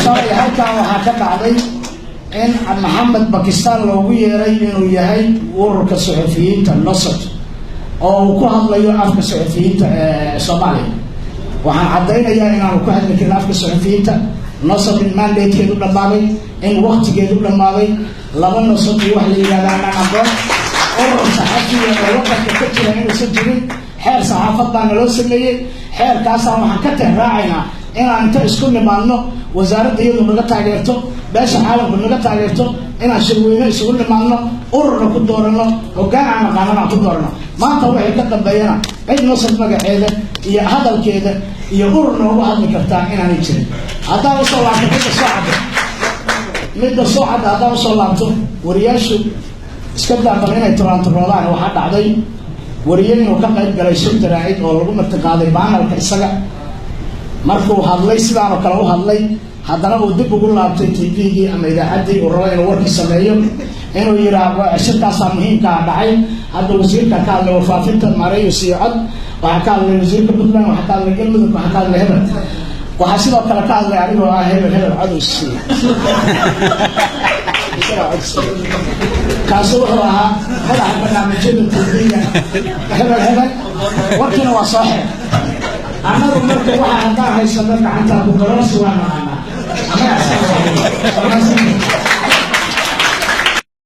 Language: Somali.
shalay halkan waxaa ka dhacday in maxamed bakistaan loogu yeeray inuu yahay ururka suxufiyiinta nosot oo uu ku hadlayo afka suxufiyiinta Soomaaliya waxaan cadeynayaa inaanu ku hadli karin afka suxufiyiinta nosot in mandatekeedu dhamaaday in waqtigeedu dhamaaday laba nosot iyo wax la yiraahdo aan aqoon urur saxafiya oo wadanka ka jira inuusan jirin xeer saxaafad baan loo sameeyey xeerkaasaan waxaan ka tixraacaynaa inaan inta isku nimaadno wasaaradda iyadu naga taageerto beesha caalamku naga taageerto inaan shirweyne isugu nimaadno ururna ku doorano hoggaan aan naqaanana ku doorano maanta waxay ka dambeeyana cid nosot magaceeda iyo hadalkeeda iyo ururna uga hadli kartaa inaanay jirin haddaan usoo laabto midda soo cadda haddaan usoo laabto wariyaashu iska daaqal inay turaanturoodaan waxaa dhacday wariye inuu ka qayb galay shirka raacid oo lagu martiqaaday baanalka isaga markuu hadlay sidaanoo kale u hadlay haddana uu dib ugu laabtay tvgii ama idaacaddii uu rabo inuu warkii sameeyo inuu yidhaahdo shirkaasaa muhiimkaa dhacay hadda wasiirka ka hadlay warfaafinta maareeyo siiyo cod waxaa ka hadlay wasiirka puntland waxaa ka hadlay galmudug waxaa ka hadlay hebel waxaa sidoo kale ka hadlay anigoo ah hebel cod siiyo kaasi wuxuu ahaa madaxa barnaamijyada tvga hebel warkiina waa soo xeer annagu marka waxaa haddaan haysano gacanta ku qororsi waa naqaanaa